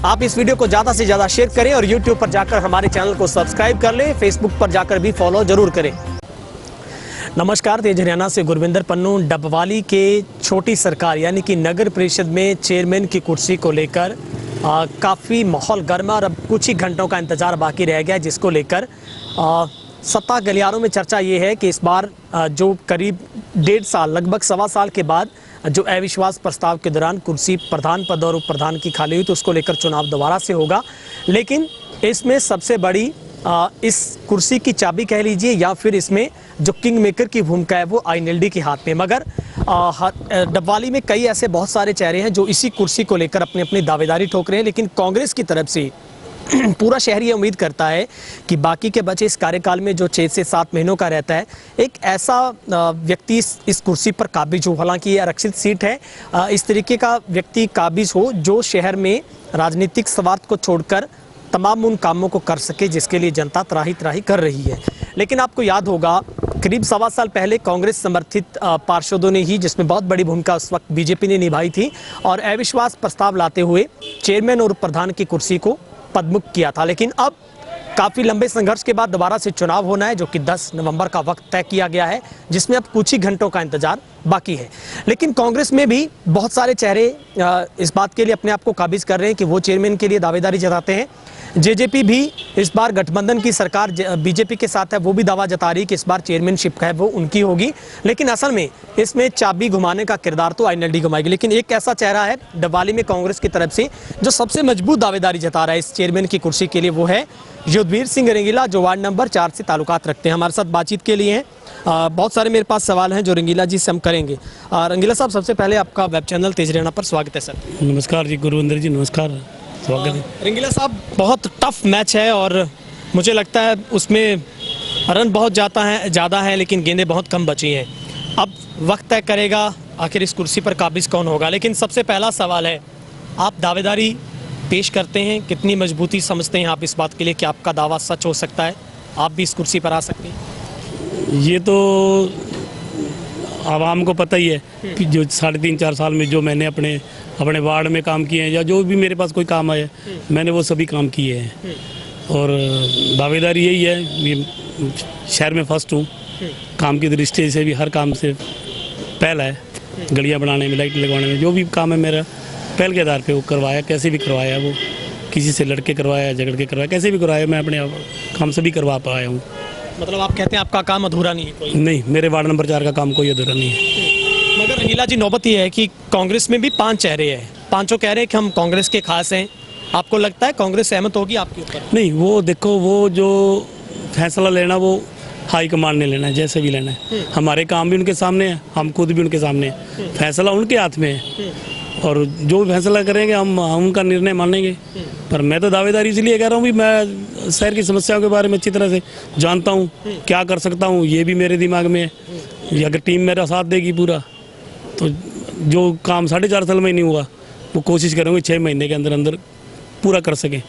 आप इस वीडियो को ज़्यादा से ज़्यादा शेयर करें और YouTube पर जाकर हमारे चैनल को सब्सक्राइब कर लें। फेसबुक पर जाकर भी फॉलो जरूर करें। नमस्कार, तेज हरियाणा से गुरविंदर पन्नू। डबवाली के छोटी सरकार यानी कि नगर परिषद में चेयरमैन की कुर्सी को लेकर काफ़ी माहौल गर्म है और अब कुछ ही घंटों का इंतज़ार बाकी रह गया, जिसको लेकर सत्ता गलियारों में चर्चा ये है कि इस बार जो करीब 1.5 साल लगभग 1.25 साल के बाद जो अविश्वास प्रस्ताव के दौरान कुर्सी प्रधान पद और उप प्रधान की खाली हुई, तो उसको लेकर चुनाव दोबारा से होगा। लेकिन इसमें सबसे बड़ी इस कुर्सी की चाबी कह लीजिए या फिर इसमें जो किंग मेकर की भूमिका है वो आईएनएलडी के हाथ में। मगर डबवाली में कई ऐसे बहुत सारे चेहरे हैं जो इसी कुर्सी को लेकर अपनी अपनी दावेदारी ठोक रहे हैं। लेकिन कांग्रेस की तरफ से पूरा शहर ये उम्मीद करता है कि बाकी के बचे इस कार्यकाल में जो 6 से 7 महीनों का रहता है, एक ऐसा व्यक्ति इस कुर्सी पर काबिज हो। हालांकि ये आरक्षित सीट है, इस तरीके का व्यक्ति काबिज हो जो शहर में राजनीतिक स्वार्थ को छोड़कर तमाम उन कामों को कर सके जिसके लिए जनता त्राही त्राही कर रही है। लेकिन आपको याद होगा करीब 1.25 साल पहले कांग्रेस समर्थित पार्षदों ने ही, जिसमें बहुत बड़ी भूमिका उस वक्त बीजेपी ने निभाई थी, और अविश्वास प्रस्ताव लाते हुए चेयरमैन और प्रधान की कुर्सी को पदमुक्त किया था। लेकिन अब काफ़ी लंबे संघर्ष के बाद दोबारा से चुनाव होना है, जो कि 10 नवंबर का वक्त तय किया गया है, जिसमें अब कुछ ही घंटों का इंतजार बाकी है। लेकिन कांग्रेस में भी बहुत सारे चेहरे इस बात के लिए अपने आप को काबिज कर रहे हैं कि वो चेयरमैन के लिए दावेदारी जताते हैं। जेजेपी भी इस बार गठबंधन की सरकार बीजेपी के साथ है, वो भी दावा जता रही है कि इस बार चेयरमैनशिप है वो उनकी होगी। लेकिन असल में इसमें चाबी घुमाने का किरदार तो आईएनएलडी घुमाएगी। लेकिन एक ऐसा चेहरा है डबवाली में कांग्रेस की तरफ से जो सबसे मजबूत दावेदारी जता रहा है इस चेयरमैन की कुर्सी के लिए, वो है युद्धवीर सिंह रंगीला, जो वार्ड नंबर 4 से ताल्लुकात रखते हैं। हमारे साथ बातचीत के लिए हैं। बहुत सारे मेरे पास सवाल हैं जो रंगीला जी से हम करेंगे। रंगीला साहब, सबसे पहले आपका वेब चैनल तेज हरियाणा पर स्वागत है सर। नमस्कार जी, गुरविंदर जी नमस्कार, स्वागत है। रंगीला साहब, बहुत टफ मैच है और मुझे लगता है उसमें रन बहुत ज़्यादा है लेकिन गेंदें बहुत कम बची हैं। अब वक्त तय करेगा आखिर इस कुर्सी पर काबिज कौन होगा। लेकिन सबसे पहला सवाल है, आप दावेदारी पेश करते हैं, कितनी मजबूती समझते हैं आप इस बात के लिए कि आपका दावा सच हो सकता है, आप भी इस कुर्सी पर आ सकते हैं? ये तो आवाम को पता ही है कि जो 3.5-4 साल में जो मैंने अपने वार्ड में काम किए हैं या जो भी मेरे पास कोई काम आया मैंने वो सभी काम किए हैं। और दावेदारी यही है, ये शहर में फर्स्ट हूँ, काम की दृष्टि से भी हर काम से पहला है। गलियाँ बनाने में, लाइट लगवाने में, जो भी काम है मेरा पहल के आधार पे वो करवाया, कैसे भी करवाया, वो किसी से लड़के करवाया, झगड़ के करवाया, कैसे भी करवाया, मैं अपने काम सभी करवा पाया हूँ। मतलब आप कहते हैं आपका काम अधूरा नहीं है कोई? नहीं, मेरे वार्ड नंबर 4 का काम कोई अधूरा नहीं है। मगर रंगीला जी, नौबत ये है कि कांग्रेस में भी 5 चेहरे हैं, पांचों कह रहे हैं कि हम कांग्रेस के खास हैं। आपको लगता है कांग्रेस सहमत होगी आपके ऊपर? नहीं, वो देखो, वो जो फैसला लेना वो हाईकमान ने लेना है, जैसे भी लेना है। हमारे काम भी उनके सामने है, हम खुद भी उनके सामने हैं, फैसला उनके हाथ में है और जो भी फैसला करेंगे हम उनका निर्णय मानेंगे। पर मैं तो दावेदारी इसलिए कह रहा हूँ भी मैं शहर की समस्याओं के बारे में अच्छी तरह से जानता हूँ, क्या कर सकता हूँ ये भी मेरे दिमाग में है। अगर टीम मेरा साथ देगी पूरा, तो जो काम 4.5 साल में नहीं हुआ वो कोशिश करूँगी 6 महीने के अंदर अंदर पूरा कर सके।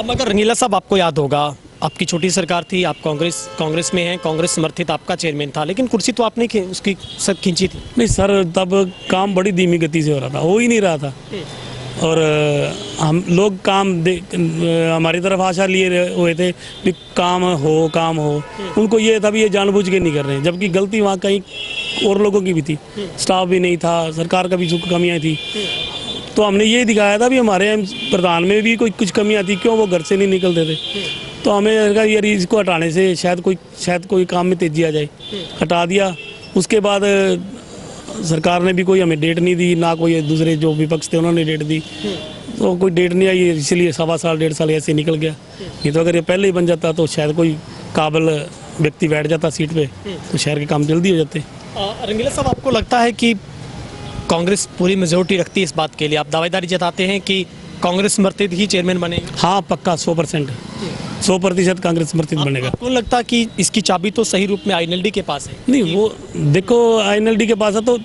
मगर रंगीला साहब, आपको याद होगा आपकी छोटी सरकार थी, आप कांग्रेस में हैं, कांग्रेस समर्थित आपका चेयरमैन था, लेकिन कुर्सी तो आपने उसकी सब खींची थी। नहीं सर, तब काम बड़ी धीमी गति से हो रहा था, हो ही नहीं रहा था। और हम लोग हमारी तरफ आशा लिए हुए थे कि काम हो। उनको ये था भी ये जानबूझ के नहीं कर रहे, जबकि गलती वहाँ कहीं और लोगों की भी थी, स्टाफ भी नहीं था, सरकार का भी कमियाँ थी। तो हमने ये दिखाया था भी हमारे प्रधान में भी कुछ कमियाँ थी, क्यों वो घर से नहीं निकलते थे। तो हमें यार इसको हटाने से शायद कोई काम में तेजी आ जाए, हटा दिया। उसके बाद सरकार ने भी कोई हमें डेट नहीं दी, ना कोई दूसरे जो विपक्ष थे उन्होंने डेट दी, तो कोई डेट नहीं आई, इसलिए 1.25 साल 1.5 साल ऐसे निकल गया। नहीं तो अगर ये पहले ही बन जाता तो शायद कोई काबिल व्यक्ति बैठ जाता सीट पे, तो शहर के काम जल्दी हो जाते। रंगीला साहब, आपको लगता है कि कांग्रेस पूरी मेजोरिटी रखती है इस बात के लिए, आप दावेदारी जताते हैं कि कांग्रेस समर्थित ही चेयरमैन बनेगा? हाँ, पक्का 100% कांग्रेस समर्थित बनेगा। आपको लगता है कि इसकी चाबी तो सही रूप में आईएनएलडी के पास है? नहीं, वो देखो आईएनएलडी के पास है तो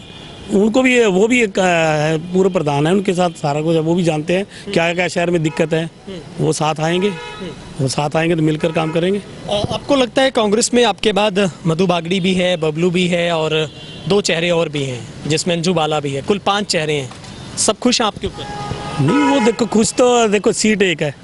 उनको भी वो भी एक पूर्व प्रधान है, उनके साथ सारा कुछ वो भी जानते हैं क्या क्या शहर में दिक्कत है। वो साथ आएंगे तो मिलकर काम करेंगे। आपको लगता है कांग्रेस में आपके बाद मधु बागड़ी भी है, बबलू भी है और 2 चेहरे और भी हैं जिसमें अंजू बाला भी है, कुल 5 चेहरे हैं, सब खुश हैं आपके ऊपर? नहीं वो देखो कुछ तो देखो सीट एक है,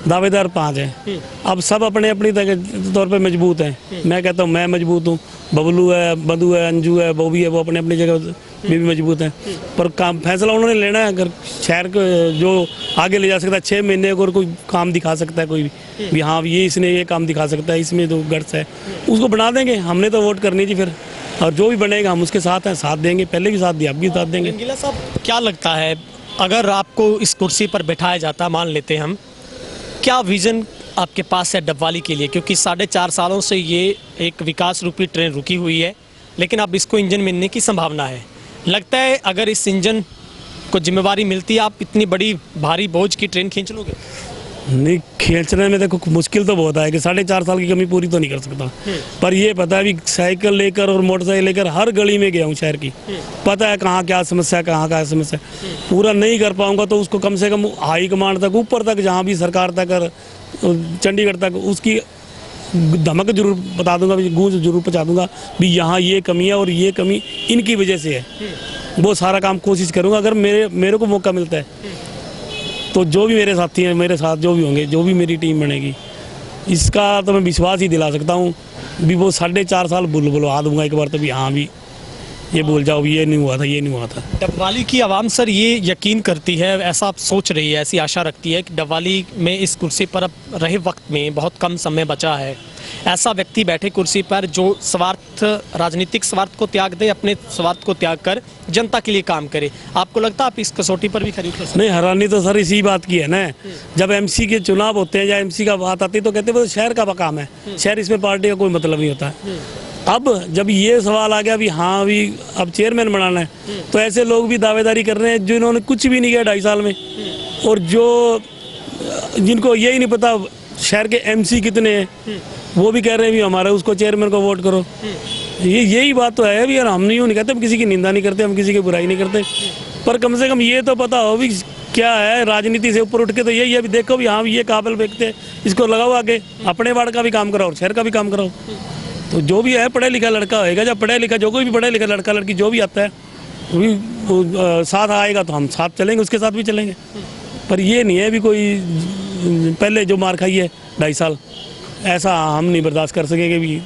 दावेदार 5 हैं। अब सब अपने अपनी तौर पे मजबूत हैं। मैं कहता हूँ मैं मजबूत हूँ, बबलू है, मधु है, अंजू है, बॉबी है, वो अपने अपनी जगह में भी मजबूत हैं। पर काम फैसला उन्होंने लेना है। अगर शहर को जो आगे ले जा सकता है 6 महीने अगर कोई काम दिखा सकता है, कोई भी हाँ ये इसने ये काम दिखा सकता है, इसमें तो गट्स है, उसको बना देंगे। हमने तो वोट करनी थी फिर, और जो भी बनेगा हम उसके साथ हैं, साथ देंगे। पहले भी साथ दिया, अब भी साथ देंगे। रंगीला साहब, क्या लगता है अगर आपको इस कुर्सी पर बिठाया जाता, मान लेते हैं हम, क्या विजन आपके पास है डबवाली के लिए? क्योंकि 4.5 सालों से ये एक विकास रूपी ट्रेन रुकी हुई है, लेकिन अब इसको इंजन मिलने की संभावना है। लगता है अगर इस इंजन को जिम्मेवारी मिलती है, आप इतनी बड़ी भारी बोझ की ट्रेन खींच लोगे? नहीं, खींचने में देखो मुश्किल तो बहुत है कि 4.5 साल की कमी पूरी तो नहीं कर सकता। पर ये पता है कि साइकिल लेकर और मोटरसाइकिल लेकर हर गली में गया हूँ शहर की, पता है कहाँ क्या समस्या है, कहाँ क्या समस्या है। पूरा नहीं कर पाऊंगा तो उसको कम से कम हाई कमांड तक, ऊपर तक, जहाँ भी सरकार तक और चंडीगढ़ तक उसकी धमक जरूर बता दूंगा, गूंज जरूर पहुँचा दूंगा भी यहाँ ये कमी है और ये कमी इनकी वजह से है। वो सारा काम कोशिश करूँगा अगर मेरे को मौका मिलता है। तो जो भी मेरे साथी हैं, मेरे साथ जो भी होंगे, जो भी मेरी टीम बनेगी, इसका तो मैं विश्वास ही दिला सकता हूँ भी वो 4.5 साल बुलवा दूंगा एक बार तो भी हाँ भी ये बोल जाओ भी ये नहीं हुआ था, ये नहीं हुआ था। डबवाली की आवाम सर ये यकीन करती है, ऐसा आप सोच रही है, ऐसी आशा रखती है कि डबवाली में इस कुर्सी पर अब रहे वक्त में बहुत कम समय बचा है, ऐसा व्यक्ति बैठे कुर्सी पर जो स्वार्थ, राजनीतिक स्वार्थ को त्याग दे, अपने स्वार्थ को त्याग कर जनता के लिए काम करे। आपको लगता है आप इस कसौटी पर भी खरी उतर सकते? नहीं, हैरानी तो सर इसी बात की है ना, जब एमसी के चुनाव होते हैं या एमसी का बात आती है तो कहते हैं वो शहर का काम है, शहर, इसमें पार्टी का कोई मतलब नहीं होता है। अब जब ये सवाल आ गया भी हाँ अभी अब चेयरमैन बनाना है, तो ऐसे लोग भी दावेदारी कर रहे हैं जिन्होंने कुछ भी नहीं किया 2.5 साल में, और जो जिनको यही नहीं पता शहर के एमसी कितने हैं, वो भी कह रहे हैं भी हमारा उसको चेयरमैन को वोट करो। यही बात तो है भी यार, हम नहीं कहते, हम किसी की निंदा नहीं करते, हम किसी की बुराई नहीं करते, पर कम से कम ये तो पता हो भी क्या है राजनीति से ऊपर उठ के। तो यही है भी देखो भी हाँ ये काबिल व्यक्ति है, इसको लगाओ आगे, अपने वार्ड का भी काम कराओ और शहर का भी काम कराओ। तो जो भी है पढ़ा लिखा लड़का होएगा, जब पढ़ा लिखा जो कोई भी पढ़ा लिखा लड़का लड़की जो भी आता है वो साथ आएगा तो हम साथ चलेंगे, उसके साथ भी चलेंगे। पर ये नहीं है भी कोई पहले जो मार खाई है 2.5 साल, ऐसा हम नहीं बर्दाश्त कर सकेंगे भी।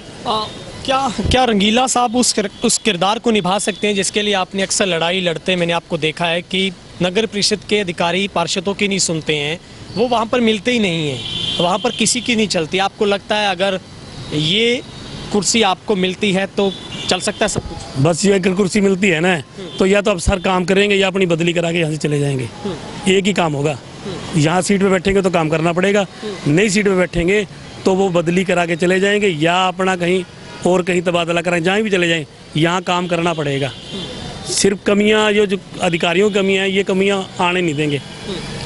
क्या रंगीला साहब उस किरदार को निभा सकते हैं जिसके लिए आपने अक्सर लड़ाई लड़ते मैंने आपको देखा है कि नगर परिषद के अधिकारी पार्षदों की नहीं सुनते हैं, वो वहाँ पर मिलते ही नहीं हैं, वहाँ पर किसी की नहीं चलती। आपको लगता है अगर ये कुर्सी आपको मिलती है तो चल सकता है सब कुछ? बस ये अगर कुर्सी मिलती है ना तो या तो अब सर काम करेंगे या अपनी बदली करा के यहाँ से चले जाएंगे, एक ही काम होगा। यहाँ सीट पे बैठेंगे तो काम करना पड़ेगा, नई सीट पे बैठेंगे तो वो बदली करा के चले जाएंगे या अपना कहीं और कहीं तबादला कराएं, जहाँ भी चले जाएं, यहाँ काम करना पड़ेगा। सिर्फ कमियाँ जो अधिकारियों की कमियाँ हैं, ये कमियाँ आने नहीं देंगे,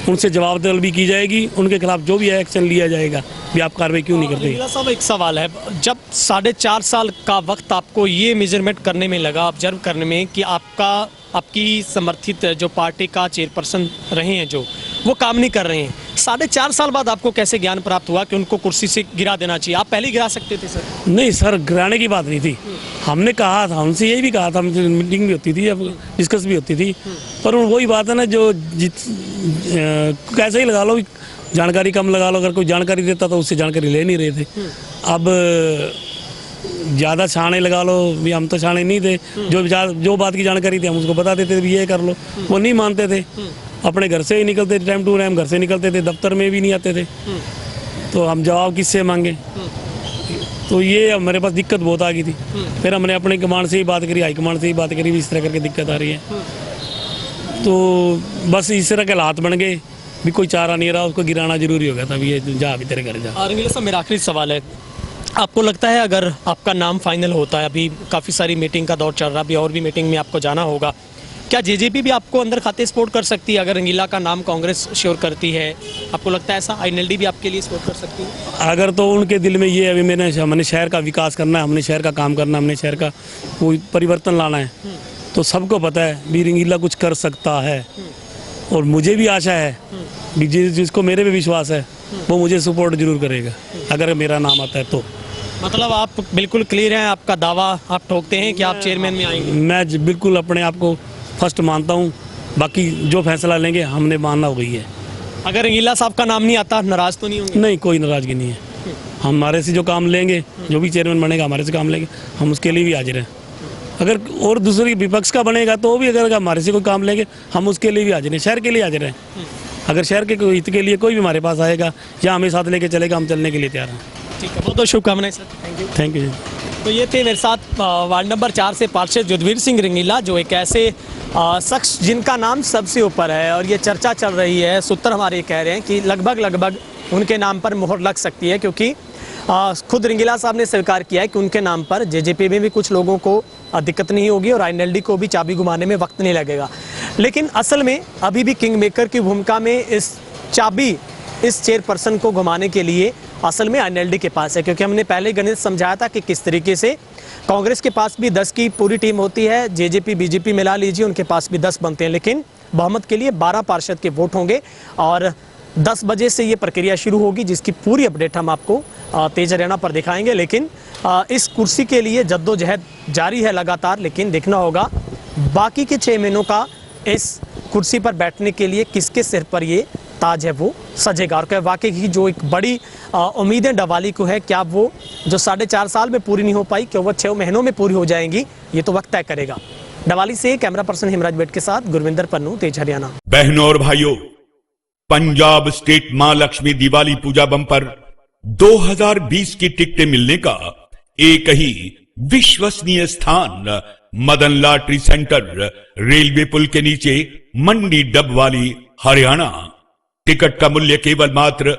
उनसे जवाब तलब भी की जाएगी, उनके खिलाफ जो भी है एक्शन लिया जाएगा भी आप कार्रवाई क्यों नहीं करते। रंगीला साहब एक सवाल है, जब 4.5 साल का वक्त आपको ये मेजरमेंट करने में लगा, ऑब्जर्व करने में कि आपकी समर्थित जो पार्टी का चेयरपर्सन रहे हैं जो वो काम नहीं कर रहे हैं, 4.5 साल बाद आपको कैसे ज्ञान प्राप्त हुआ कि उनको कुर्सी से गिरा देना चाहिए? आप पहले गिरा सकते थे सर। नहीं सर, गिराने की बात नहीं थी, हमने कहा था, हमसे यही भी कहा था, मीटिंग भी होती थी, अब डिस्कस भी होती थी, पर वही बात है ना जो कैसे ही लगा लो, जानकारी कम लगा लो, अगर कोई जानकारी देता तो उससे जानकारी ले नहीं रहे थे। अब ज़्यादा छाने लगा लो भी, हम तो छाने नहीं थे, जो बात की जानकारी थी हम उसको बता देते थे भी ये कर लो, वो नहीं मानते थे, अपने घर से ही निकलते थे, टाइम टू टाइम घर से निकलते थे, दफ्तर में भी नहीं आते थे, तो हम जवाब किससे मांगे। तो ये हमारे पास दिक्कत बहुत आ गई थी, फिर हमने अपने कमांड से ही बात करी, हाई कमांड से ही बात करी भी इस तरह करके दिक्कत आ रही है। तो बस इस तरह के हालात बन गए भी कोई चारा नहीं रहा, उसको गिराना जरूरी हो गया था भी ये जा भी तेरे घर जा। रंगीला साहब मेरा आखिरी सवाल है, आपको लगता है अगर आपका नाम फाइनल होता है, अभी काफ़ी सारी मीटिंग का दौर चल रहा है, अभी और भी मीटिंग में आपको जाना होगा, क्या जेजेपी भी आपको अंदर खाते सपोर्ट कर सकती है अगर रंगीला का नाम कांग्रेस श्योर करती है? आपको लगता है ऐसा INLD भी आपके लिए सपोर्ट कर सकती है? अगर तो उनके दिल में ये अभी हमने शहर का विकास करना है, हमने शहर का काम करना है, हमने शहर का कोई परिवर्तन लाना है, तो सबको पता है भी रंगीला कुछ कर सकता है, और मुझे भी आशा है भी जिसको मेरे पे विश्वास है वो मुझे सपोर्ट जरूर करेगा अगर मेरा नाम आता है तो। मतलब आप बिल्कुल क्लियर हैं, आपका दावा आप ठोकते हैं कि आप चेयरमैन में आएंगे? मैं बिल्कुल अपने आप को फर्स्ट मानता हूँ बाकी जो फैसला लेंगे हमने मानना वही है। अगर रंगीला साहब का नाम नहीं आता, नाराज तो नहीं होंगे? नहीं, कोई नाराजगी नहीं है। हमारे से जो काम लेंगे, जो भी चेयरमैन बनेगा हमारे से काम लेंगे, हम उसके लिए भी हाजिर हैं। अगर और दूसरी विपक्ष का बनेगा तो भी अगर हमारे से कोई काम लेंगे हम उसके लिए भी हाजिर हैं, शहर के लिए हाजिर हैं। अगर शहर के हित के लिए कोई भी हमारे पास आएगा या हमें साथ लेके चलेगा, हम चलने के लिए तैयार हैं। ठीक है, बहुत बहुत शुभकामनाएं सर। Thank you. तो ये थे मेरे साथ वार्ड नंबर 4 से पार्षद युद्धवीर सिंह रंगीला, जो एक ऐसे शख्स जिनका नाम सबसे ऊपर है और ये चर्चा चल रही है। सूत्र हमारे ये कह रहे हैं कि लगभग उनके नाम पर मोहर लग सकती है, क्योंकि खुद रंगीला साहब ने स्वीकार किया है कि उनके नाम पर जेजेपी में भी कुछ लोगों को दिक्कत नहीं होगी और आईएनएलडी को भी चाबी घुमाने में वक्त नहीं लगेगा। लेकिन असल में अभी भी किंग मेकर की भूमिका में इस चेयरपर्सन को घुमाने के लिए असल में आईएनएलडी के पास है, क्योंकि हमने पहले गणित समझाया था कि किस तरीके से कांग्रेस के पास भी 10 की पूरी टीम होती है, जेजेपी बीजेपी मिला लीजिए उनके पास भी 10 बनते हैं, लेकिन बहुमत के लिए 12 पार्षद के वोट होंगे और 10 बजे से ये प्रक्रिया शुरू होगी, जिसकी पूरी अपडेट हम आपको तेज हरियाणा पर दिखाएंगे। लेकिन इस कुर्सी के लिए जद्दोजहद जारी है लगातार, लेकिन देखना होगा बाकी के 6 महीनों का इस कुर्सी पर बैठने के लिए किसके सिर पर ये ताज है वो सजेगा। और क्या वाकई की जो एक बड़ी उम्मीदें डबवाली को है, क्या वो जो 4.5 साल में पूरी नहीं हो पाई, क्या वो 6 महीनों में पूरी हो जाएंगी, ये तो वक्त तय करेगा। डबवाली से कैमरा पर्सन हेमराज बेट के साथ गुरविंदर पन्नू, तेज हरियाणा। बहनों और भाइयों, पंजाब स्टेट मां लक्ष्मी दिवाली पूजा बम्पर 2020 की टिकटें मिलने का एक ही विश्वसनीय स्थान मदन लॉटरी सेंटर, रेलवे पुल के नीचे, मंडी डबवाली, हरियाणा। टिकट का मूल्य केवल मात्र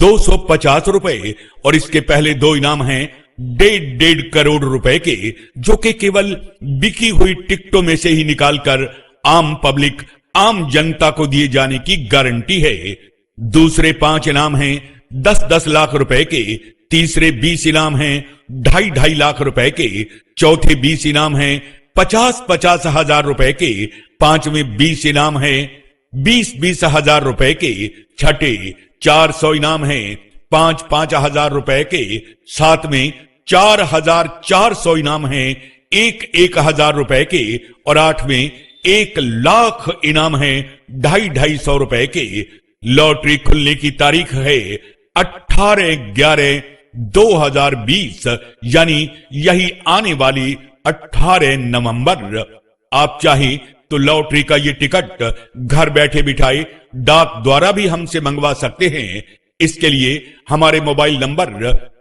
250 रुपए और इसके पहले 2 इनाम हैं 1.5 करोड़ रुपए के, जो कि केवल बिकी हुई टिकटों में से ही निकालकर आम पब्लिक, आम जनता को दिए जाने की गारंटी है। दूसरे 5 इनाम हैं 10-10 लाख रुपए के, तीसरे 20 इनाम हैं 2.5 लाख रुपए के, चौथे 20 इनाम हैं 50-50 हजार रुपए के, पांचवें 20 इनाम हैं 20-20 हजार रुपए के, छठे 400 इनाम हैं 5-5 हजार रुपए के, सातवें 4,400 इनाम हैं 1-1 हजार रुपए के और आठवें 1 लाख इनाम हैं 250 रुपए के। लॉटरी खुलने की तारीख है 18/11/2020, यानी यही आने वाली 18 नवंबर। आप चाहें तो लॉटरी का ये टिकट घर बैठे बिठाए डाक द्वारा भी हमसे मंगवा सकते हैं। इसके लिए हमारे मोबाइल नंबर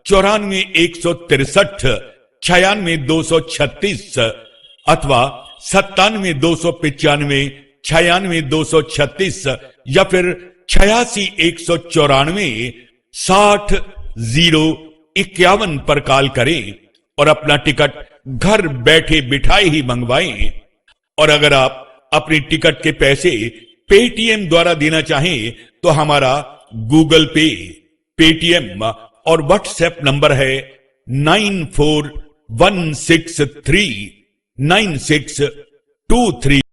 94-163 96-236 अथवा 97-295 96-236 या फिर 86-194 60-051 पर कॉल करें और अपना टिकट घर बैठे बिठाए ही मंगवाएं। और अगर आप अपनी टिकट के पैसे पेटीएम द्वारा देना चाहें तो हमारा गूगल पे, पेटीएम और व्हाट्सएप नंबर है 9416399623।